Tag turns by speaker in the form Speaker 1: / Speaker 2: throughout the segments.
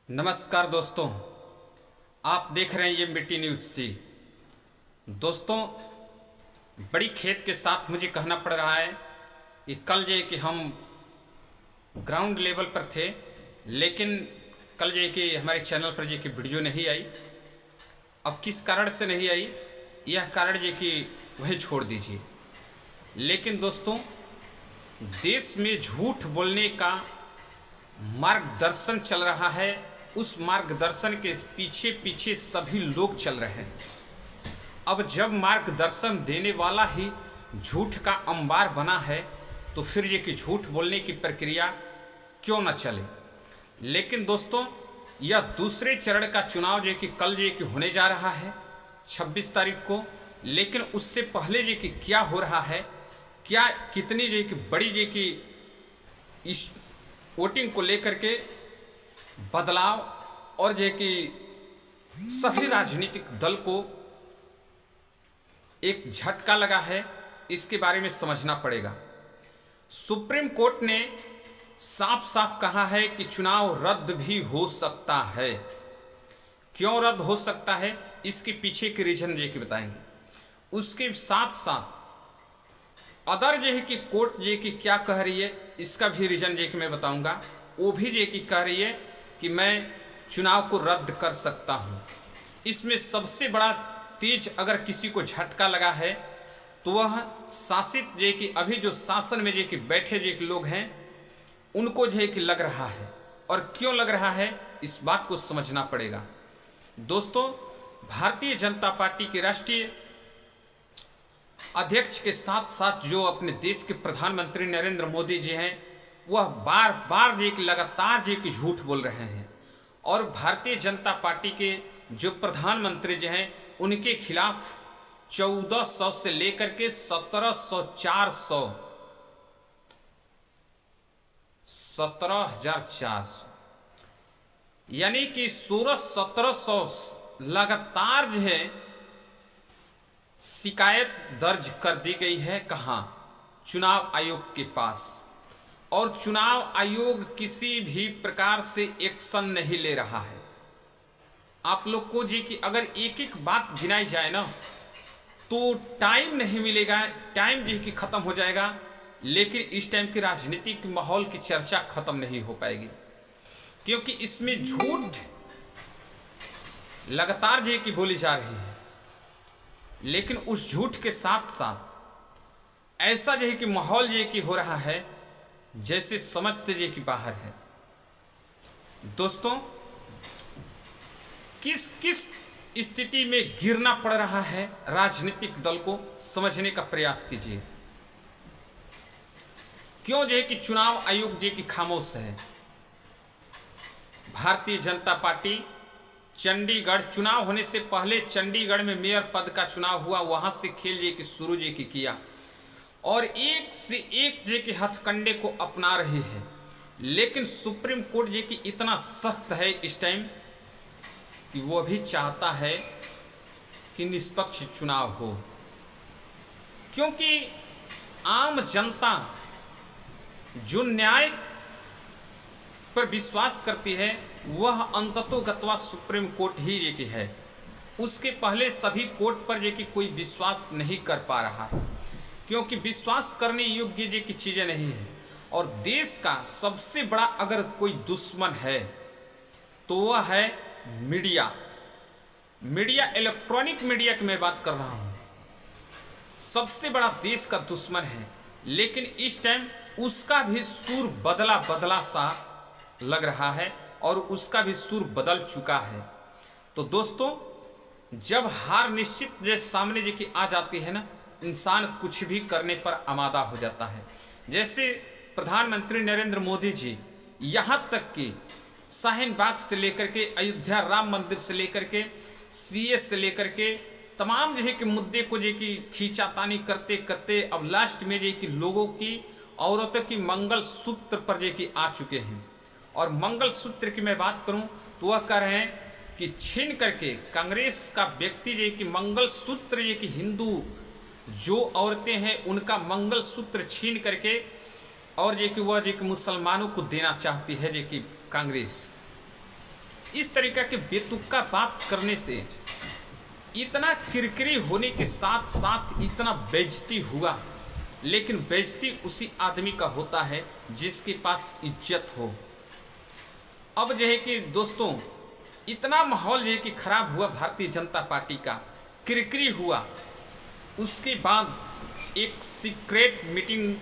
Speaker 1: नमस्कार दोस्तों, आप देख रहे हैं ये मिट्टी न्यूज सी। दोस्तों, बड़ी खेद के साथ मुझे कहना पड़ रहा है कि कल जो है कि हम ग्राउंड लेवल पर थे, लेकिन कल जो है कि हमारे चैनल पर जो कि वीडियो नहीं आई। अब किस कारण से नहीं आई, यह कारण जो कि वही छोड़ दीजिए। लेकिन दोस्तों, देश में झूठ बोलने का मार्गदर्शन चल रहा है, उस मार्गदर्शन के पीछे पीछे सभी लोग चल रहे हैं। अब जब मार्गदर्शन देने वाला ही झूठ का अंबार बना है, तो फिर ये कि झूठ बोलने की प्रक्रिया क्यों न चले। लेकिन दोस्तों, यह दूसरे चरण का चुनाव जो कि कल जो कि होने जा रहा है 26 तारीख को। लेकिन उससे पहले जो कि क्या हो रहा है, क्या कितनी जो कि बड़ी जो कि इस वोटिंग को लेकर के बदलाव और जो कि सभी राजनीतिक दल को एक झटका लगा है, इसके बारे में समझना पड़ेगा। सुप्रीम कोर्ट ने साफ साफ कहा है कि चुनाव रद्द भी हो सकता है। क्यों रद्द हो सकता है, इसके पीछे के रीजन जो कि बताएंगे। उसके साथ साथ अदर जो है कि कोर्ट जो कि क्या कह रही है, इसका भी रीजन जो कि मैं बताऊंगा। वो भी जो कि कह रही है कि मैं चुनाव को रद्द कर सकता हूं। इसमें सबसे बड़ा तेज अगर किसी को झटका लगा है तो वह शासित जो कि अभी जो शासन में जो कि बैठे जो कि लोग हैं, उनको जो है कि लग रहा है। और क्यों लग रहा है, इस बात को समझना पड़ेगा। दोस्तों, भारतीय जनता पार्टी के राष्ट्रीय अध्यक्ष के साथ साथ जो अपने देश के प्रधानमंत्री नरेंद्र मोदी जी हैं, वह बार बार जो कि लगातार जो कि झूठ बोल रहे हैं। और भारतीय जनता पार्टी के जो प्रधानमंत्री जो हैं, उनके खिलाफ 1400 से लेकर के 1700 400 17,400 यानी कि 1600-1700 लगातार जो है शिकायत दर्ज कर दी गई है। कहाँ? चुनाव आयोग के पास। और चुनाव आयोग किसी भी प्रकार से एक्शन नहीं ले रहा है। आप लोग को जी कि अगर एक एक बात गिनाई जाए ना, तो टाइम नहीं मिलेगा, टाइम जी कि खत्म हो जाएगा। लेकिन इस टाइम की राजनीतिक माहौल की चर्चा खत्म नहीं हो पाएगी, क्योंकि इसमें झूठ लगातार जी कि बोली जा रही है। लेकिन उस झूठ के साथ साथ ऐसा जो है कि माहौल जो कि हो रहा है जैसे समझ से जो कि बाहर है। दोस्तों, किस किस स्थिति में गिरना पड़ रहा है राजनीतिक दल को, समझने का प्रयास कीजिए। क्यों जो है कि चुनाव आयोग जो कि खामोश है। भारतीय जनता पार्टी चंडीगढ़ चुनाव होने से पहले चंडीगढ़ में मेयर पद का चुनाव हुआ, वहां से खेल जे कि शुरू जे कि किया और एक से एक जे कि हथकंडे को अपना रही है। लेकिन सुप्रीम कोर्ट जे कि इतना सख्त है इस टाइम कि वो भी चाहता है कि निष्पक्ष चुनाव हो, क्योंकि आम जनता जो न्याय पर विश्वास करती है, वह अंततोगत्वा सुप्रीम कोर्ट ही ये की है। उसके पहले सभी कोर्ट पर ये कि कोई विश्वास नहीं कर पा रहा, क्योंकि विश्वास करने योग्य ये की चीजें नहीं है। और देश का सबसे बड़ा अगर कोई दुश्मन है तो वह है मीडिया। मीडिया, इलेक्ट्रॉनिक मीडिया की मैं बात कर रहा हूं, सबसे बड़ा देश का दुश्मन है। लेकिन इस टाइम उसका भी सुर बदला बदला सा लग रहा है और उसका भी सुर बदल चुका है। तो दोस्तों, जब हार निश्चित जैसे सामने जो कि आ जाती है ना, इंसान कुछ भी करने पर आमादा हो जाता है। जैसे प्रधानमंत्री नरेंद्र मोदी जी यहाँ तक कि शाहीन बाग से लेकर के अयोध्या राम मंदिर से लेकर के सीए से लेकर के तमाम जो है कि मुद्दे को जो कि खींचातानी करते करते अब लास्ट में जो कि लोगों की, औरतों की मंगल सूत्र पर जो कि आ चुके हैं। और मंगल सूत्र की मैं बात करूं तो वह कह रहे हैं कि छीन करके कांग्रेस का व्यक्ति जो कि मंगल सूत्र ये कि हिंदू जो औरतें हैं उनका मंगल सूत्र छीन करके और ये कि वह जो कि मुसलमानों को देना चाहती है जो कि कांग्रेस। इस तरीका के बेतुका बात करने से इतना किरकिरी होने के साथ साथ इतना बेइज्जती हुआ, लेकिन बेइज्जती उसी आदमी का होता है जिसके पास इज्जत हो। अब जो है कि दोस्तों इतना माहौल जो है कि खराब हुआ भारतीय जनता पार्टी का, किरकिरी हुआ। उसके बाद एक सीक्रेट मीटिंग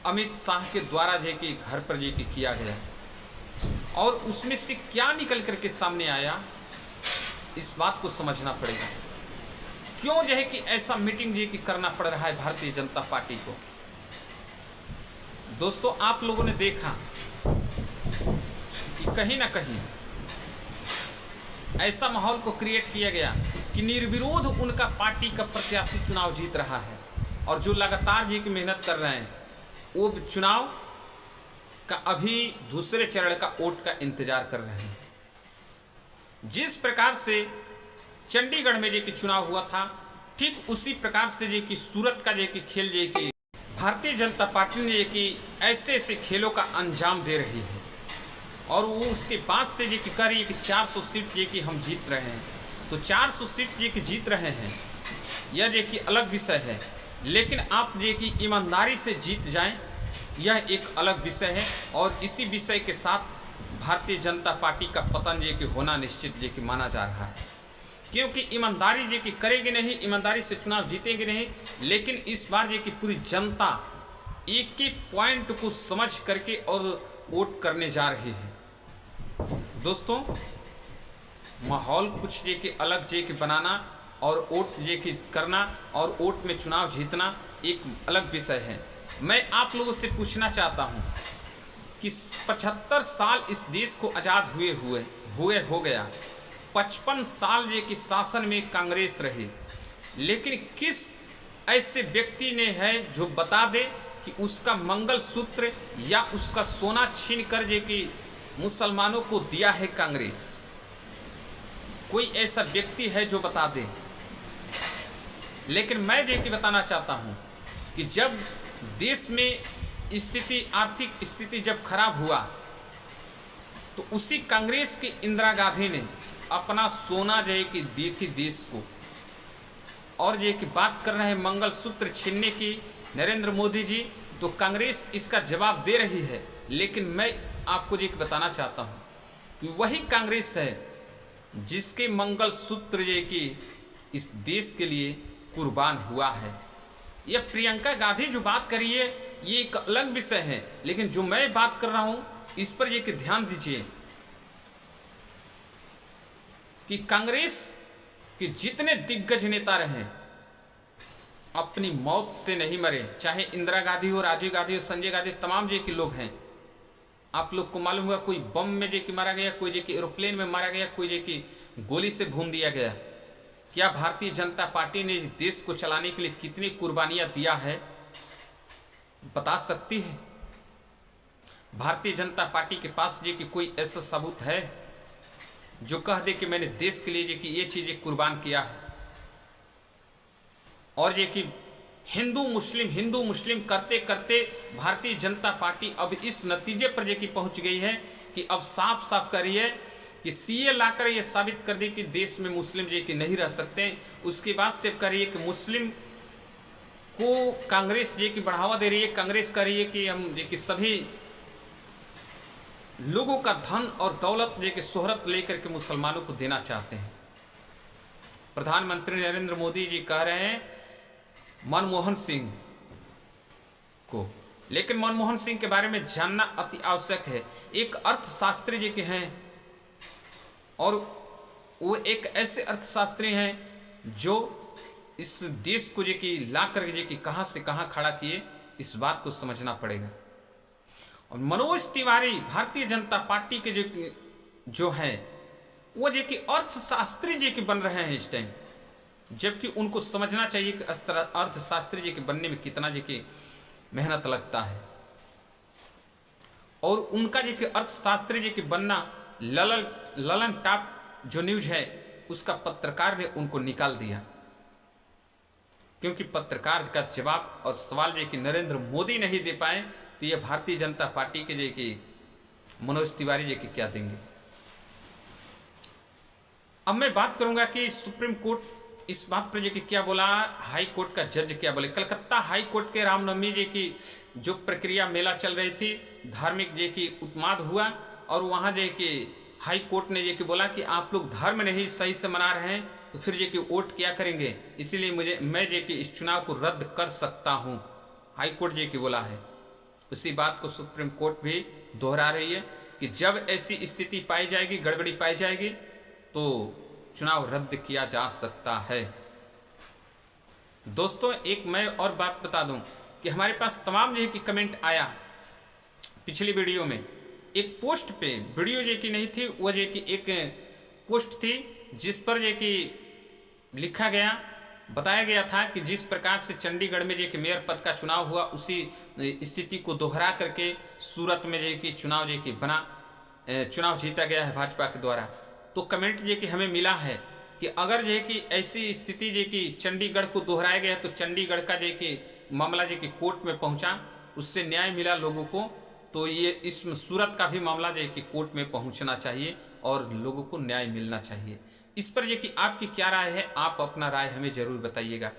Speaker 1: अमित शाह के द्वारा जो है कि घर पर जो है कि किया गया, और उसमें से क्या निकल करके सामने आया इस बात को समझना पड़ेगा। क्यों जो है कि ऐसा मीटिंग जो है कि करना पड़ रहा है भारतीय जनता पार्टी को। दोस्तों आप लोगों ने देखा कि कहीं ना कहीं ऐसा माहौल को क्रिएट किया गया कि निर्विरोध उनका पार्टी का प्रत्याशी चुनाव जीत रहा है, और जो लगातार जी की मेहनत कर रहे हैं वो चुनाव का अभी दूसरे चरण का वोट का इंतजार कर रहे हैं। जिस प्रकार से चंडीगढ़ में जो कि चुनाव हुआ था, ठीक उसी प्रकार से जो कि सूरत का जो कि खेल जो कि भारतीय जनता पार्टी ने जो कि ऐसे ऐसे खेलों का अंजाम दे रही है, और वो उसके बाद से जो कि कह रही है कि 400 सीट जो कि हम जीत रहे हैं। तो 400 सीट जो कि जीत रहे हैं यह जो कि अलग विषय है, लेकिन आप जो कि ईमानदारी से जीत जाएं यह एक अलग विषय है। और इसी विषय के साथ भारतीय जनता पार्टी का पतन जो कि होना निश्चित जो कि माना जा रहा है, क्योंकि ईमानदारी जो कि करेगी नहीं, ईमानदारी से चुनाव जीतेगी नहीं। लेकिन इस बार जो कि पूरी जनता एक एक पॉइंट को समझ करके और वोट करने जा रही है। दोस्तों माहौल कुछ जो कि अलग जो कि बनाना और वोट जो कि करना और वोट में चुनाव जीतना एक अलग विषय है। मैं आप लोगों से पूछना चाहता हूं कि 75 साल इस देश को आज़ाद हुए हो गया, 55 साल जो कि शासन में कांग्रेस रही, लेकिन किस ऐसे व्यक्ति ने है जो बता दे कि उसका मंगलसूत्र या उसका सोना छीन कर जो कि मुसलमानों को दिया है कांग्रेस? कोई ऐसा व्यक्ति है जो बता दे? लेकिन मैं जो कि बताना चाहता हूं कि जब देश में स्थिति, आर्थिक स्थिति जब खराब हुआ, तो उसी कांग्रेस की इंदिरा गांधी ने अपना सोना जो है कि दी थी देश को। और जो कि बात कर रहे हैं मंगलसूत्र छीनने की नरेंद्र मोदी जी, तो कांग्रेस इसका जवाब दे रही है। लेकिन मैं आपको जो बताना चाहता हूं कि वही कांग्रेस है जिसके मंगलसूत्र जो कि इस देश के लिए कुर्बान हुआ है। यह प्रियंका गांधी जो बात करी है ये एक अलग विषय है, लेकिन जो मैं बात कर रहा हूं इस पर ये कि ध्यान दीजिए कि कांग्रेस के जितने दिग्गज नेता रहे अपनी मौत से नहीं मरे, चाहे इंदिरा गांधी हो, राजीव गांधी हो, संजय गांधी, तमाम जो कि लोग हैं। आप लोग को मालूम हुआ कोई बम में जो कि मारा गया, कोई जो कि एरोप्लेन में मारा गया, कोई जो कि गोली से भून दिया गया। क्या भारतीय जनता पार्टी ने देश को चलाने के लिए कितनी कुर्बानियां दिया है बता सकती है? भारतीय जनता पार्टी के पास जो कि कोई ऐसा सबूत है जो कह दे कि मैंने देश के लिए जो कि ये चीजें कुर्बान किया है? और जो कि हिंदू मुस्लिम करते करते भारतीय जनता पार्टी अब इस नतीजे पर जो कि पहुंच गई है कि अब साफ साफ कर रही है कि सीए लाकर ये साबित कर दी कि देश में मुस्लिम जो कि नहीं रह सकते। उसके बाद से कर रही है कि मुस्लिम को कांग्रेस जो कि बढ़ावा दे रही है। कांग्रेस कर रही है कि हम जो कि सभी लोगों का धन और दौलत जो कि शोहरत लेकर के मुसलमानों को देना चाहते हैं। प्रधानमंत्री नरेंद्र मोदी जी कह रहे हैं मनमोहन सिंह को, लेकिन मनमोहन सिंह के बारे में जानना अति आवश्यक है। एक अर्थशास्त्री जी के हैं और वो एक ऐसे अर्थशास्त्री हैं जो इस देश को जो कि ला कर जो कि कहां से कहां खड़ा किए, इस बात को समझना पड़ेगा। और मनोज तिवारी भारतीय जनता पार्टी के जो हैं वो जो कि अर्थशास्त्री जी के बन रहे हैं इस टाइम, जबकि उनको समझना चाहिए कि अर्थशास्त्री जी के बनने में कितना जो कि मेहनत लगता है। और उनका जो कि अर्थशास्त्री जी के बनना ललन टॉप जो न्यूज है उसका पत्रकार ने उनको निकाल दिया, क्योंकि पत्रकार का जवाब और सवाल जो कि नरेंद्र मोदी नहीं दे पाए, तो यह भारतीय जनता पार्टी के जो कि मनोज तिवारी जी के क्या देंगे। अब मैं बात करूंगा कि सुप्रीम कोर्ट इस बात पर जो कि क्या बोला, हाई कोर्ट का जज क्या बोले। कलकत्ता हाई कोर्ट के रामनवमी जी की जो प्रक्रिया मेला चल रही थी, धार्मिक जो कि उत्माद हुआ, और वहाँ जो कि हाई कोर्ट ने ये कि बोला कि आप लोग धर्म नहीं सही से मना रहे हैं तो फिर ये कि वोट क्या करेंगे, इसीलिए मैं ये कि इस चुनाव को रद्द कर सकता हूँ। हाई कोर्ट ये कि बोला है। उसी बात को सुप्रीम कोर्ट भी दोहरा रही है कि जब ऐसी स्थिति पाई जाएगी, गड़बड़ी पाई जाएगी, तो चुनाव रद्द किया जा सकता है। दोस्तों एक मैं और बात बता दूं कि हमारे पास तमाम जो है कि कमेंट आया पिछली वीडियो में। एक पोस्ट पे वीडियो जो कि नहीं थी, वो जो कि एक पोस्ट थी जिस पर जो कि लिखा गया, बताया गया था कि जिस प्रकार से चंडीगढ़ में जो कि मेयर पद का चुनाव हुआ, उसी स्थिति को दोहरा करके सूरत में जो कि चुनाव जो कि बना, चुनाव जीता गया है भाजपा के द्वारा। तो कमेंट जो कि हमें मिला है कि अगर जो है कि ऐसी स्थिति जो कि चंडीगढ़ को दोहराया गया तो चंडीगढ़ का जो कि मामला जो कि कोर्ट में पहुंचा, उससे न्याय मिला लोगों को, तो ये इस सूरत का भी मामला जो है कि कोर्ट में पहुंचना चाहिए और लोगों को न्याय मिलना चाहिए। इस पर ये कि आपकी क्या राय है, आप अपना राय हमें जरूर बताइएगा।